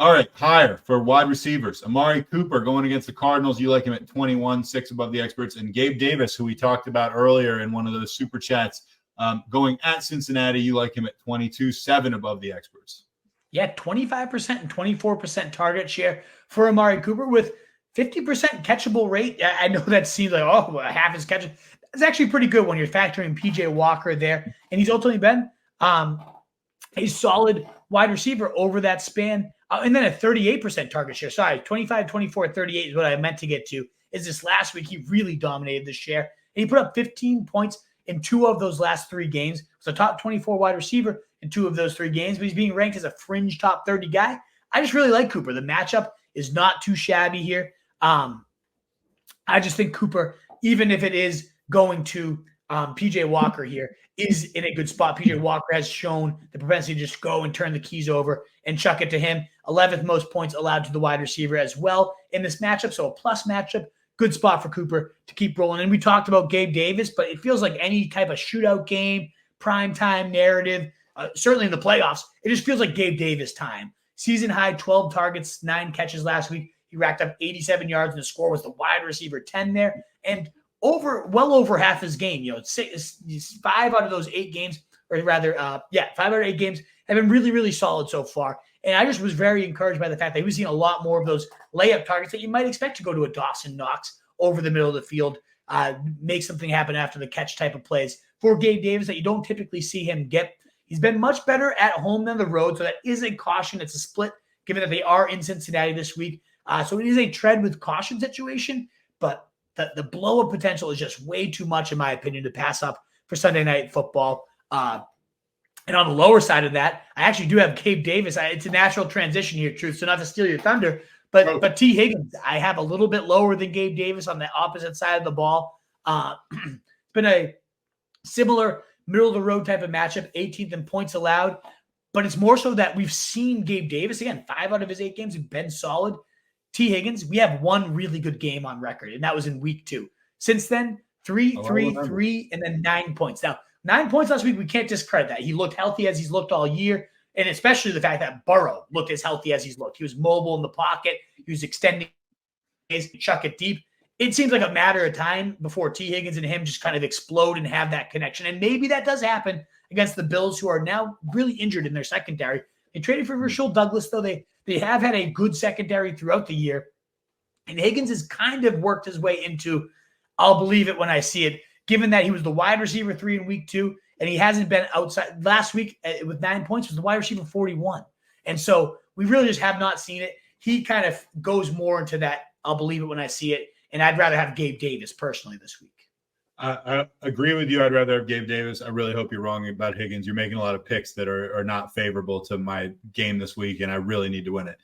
All right, higher for wide receivers. Amari Cooper going against the Cardinals. You like him at 21, 6 above the experts. And Gabe Davis, who we talked about earlier in one of those super chats, going at Cincinnati. You like him at 22, 7 above the experts. Yeah, 25% and 24% target share for Amari Cooper with 50% catchable rate. I know that seems like, oh, half his catches. It's actually pretty good when you're factoring PJ Walker there. And he's ultimately been a solid wide receiver over that span. And then a 38% target share. Sorry, 25, 24, 38 is what I meant to get to. Is this last week he really dominated the share. And he put up 15 points in 2 of those last 3 games. So top 24 wide receiver in 2 of those 3 games. But he's being ranked as a fringe top 30 guy. I just really like Cooper. The matchup is not too shabby here. I just think Cooper, even if it is going to PJ Walker here, is in a good spot. PJ Walker has shown the propensity to just go and turn the keys over and chuck it to him. 11th most points allowed to the wide receiver as well in this matchup. So a plus matchup, good spot for Cooper to keep rolling. And we talked about Gabe Davis, but it feels like any type of shootout game, primetime narrative, certainly in the playoffs, it just feels like Gabe Davis time. Season high, 12 targets, 9 catches last week. He racked up 87 yards, and the score was the wide receiver 10 there. And well over half his game, 5 out of those 8 games, or rather, 5 out of 8 games have been really, really solid so far. And I just was very encouraged by the fact that he was seeing a lot more of those layup targets that you might expect to go to a Dawson Knox over the middle of the field, make something happen after the catch type of plays for Gabe Davis that you don't typically see him get. He's been much better at home than the road, so that is a caution. It's a split, given that they are in Cincinnati this week. So it is a tread with caution situation, but the blow-up potential is just way too much, in my opinion, to pass up for Sunday Night Football. And on the lower side of that, I actually do have Gabe Davis. It's a natural transition here, Truth, so not to steal your thunder, but T. Higgins, I have a little bit lower than Gabe Davis on the opposite side of the ball. It's been a similar middle-of-the-road type of matchup, 18th in points allowed, but it's more so that we've seen Gabe Davis, again, 5 out of his 8 games have been solid. T. Higgins, we have 1 really good game on record, and that was in week 2. Since then, 3, 3, and then 9 points. Now, 9 points last week, we can't discredit that. He looked healthy as he's looked all year, and especially the fact that Burrow looked as healthy as he's looked. He was mobile in the pocket. He was extending his chuck it deep. It seems like a matter of time before T. Higgins and him just kind of explode and have that connection. And maybe that does happen against the Bills, who are now really injured in their secondary. They traded for Khalil Douglas, though. They have had a good secondary throughout the year. And Higgins has kind of worked his way into, I'll believe it when I see it, given that he was the wide receiver 3 in week 2, and he hasn't been outside. Last week with 9 points was the wide receiver 41. And so we really just have not seen it. He kind of goes more into that, I'll believe it when I see it. And I'd rather have Gabe Davis personally this week. I agree with you. I'd rather have Gabe Davis. I really hope you're wrong about Higgins. You're making a lot of picks that are not favorable to my game this week, and I really need to win it.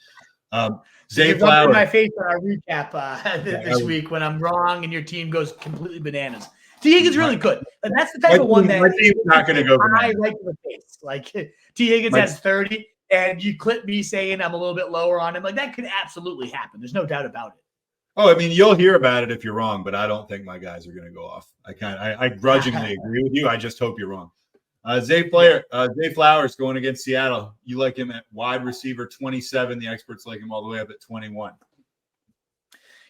Zay Flowers. In my face on our recap this week when I'm wrong and your team goes completely bananas. T. Higgins really good. And that's the type of one that is not going to go. I like the face. Like T. Higgins has 30, and you clip me saying I'm a little bit lower on him. Like that could absolutely happen. There's no doubt about it. Oh, I mean, you'll hear about it if you're wrong, but I don't think my guys are going to go off. I grudgingly agree with you. I just hope you're wrong. Zay Flowers going against Seattle. You like him at wide receiver 27. The experts like him all the way up at 21.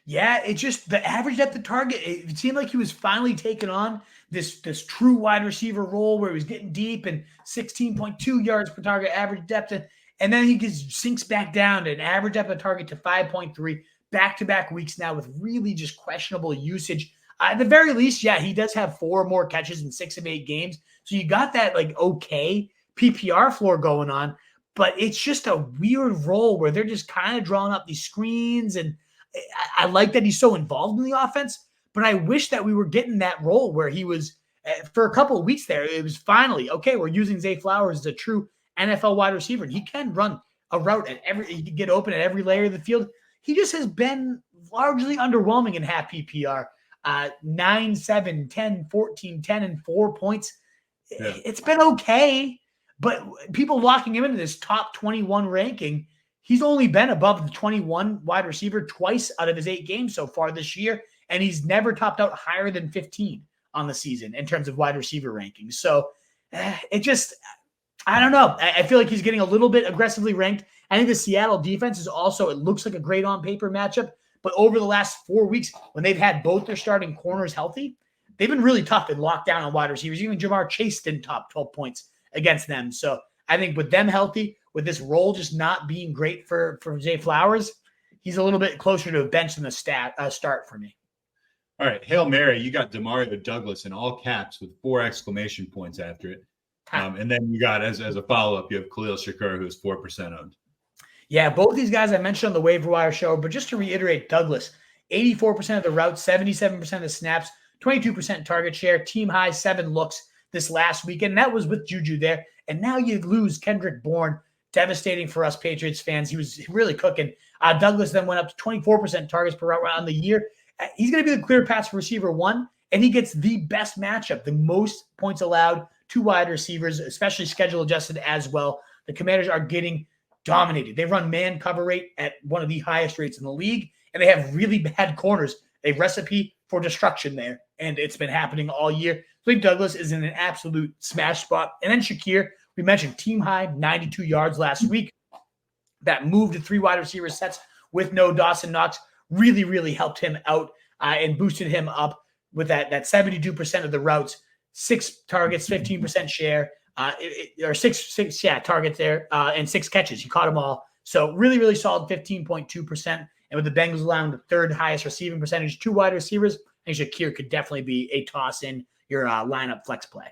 Yeah, it just the average depth of target. It seemed like he was finally taking on this true wide receiver role where he was getting deep and 16.2 yards per target average depth, and then he just sinks back down to an average depth of target to 5.3. Back-to-back weeks now with really just questionable usage. At the very least, yeah, he does have 4 more catches in 6 of 8 games. So you got that okay PPR floor going on, but it's just a weird role where they're just kind of drawing up these screens. And I like that he's so involved in the offense, but I wish that we were getting that role where he was for a couple of weeks there. It was finally, okay, we're using Zay Flowers as a true NFL wide receiver. And he can run a route he can get open at every layer of the field. He just has been largely underwhelming in half PPR. 9, 7, 10, 14, 10, and 4 points. Yeah. It's been okay, but people locking him into this top 21 ranking, he's only been above the 21 wide receiver twice out of his 8 games so far this year, and he's never topped out higher than 15 on the season in terms of wide receiver rankings. So I I don't know. I feel like he's getting a little bit aggressively ranked. I think the Seattle defense is also, it looks like a great on paper matchup. But over the last 4 weeks, when they've had both their starting corners healthy, they've been really tough and locked down on wide receivers. Even Jamar Chase didn't top 12 points against them. So I think with them healthy, with this role just not being great for Zay Flowers, he's a little bit closer to a bench than a start for me. All right, Hail Mary, you got Demario Douglas in all caps with 4 exclamation points after it. And then you got, as a follow-up, you have Khalil Shakir, who's 4% owned. Yeah, both these guys I mentioned on the waiver wire show, but just to reiterate, Douglas, 84% of the routes, 77% of the snaps, 22% target share, team high 7 looks this last weekend. That was with Juju there. And now you lose Kendrick Bourne. Devastating for us Patriots fans. He was really cooking. Douglas then went up to 24% targets per route on the year. He's going to be the clear pass receiver 1, and he gets the best matchup, the most points allowed to wide receivers, especially schedule adjusted as well. The Commanders are getting dominated. They run man cover rate at one of the highest rates in the league, and they have really bad corners. A recipe for destruction there, and it's been happening all year. So I think Douglas is in an absolute smash spot. And then Shakir, we mentioned team high, 92 yards last week. That move to 3 wide receiver sets with no Dawson Knox really, really helped him out and boosted him up with that 72% of the routes, 6 targets, 15% share, or six targets there, and 6 catches. He caught them all. So really, really solid 15.2%. And with the Bengals allowing the 3rd highest receiving percentage to wide receivers, I think Shakir could definitely be a toss in your lineup flex play.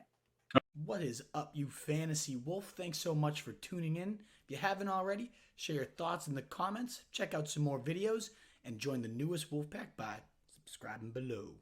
What is up, you fantasy wolf? Thanks so much for tuning in. If you haven't already, share your thoughts in the comments, check out some more videos, and join the newest Wolfpack by subscribing below.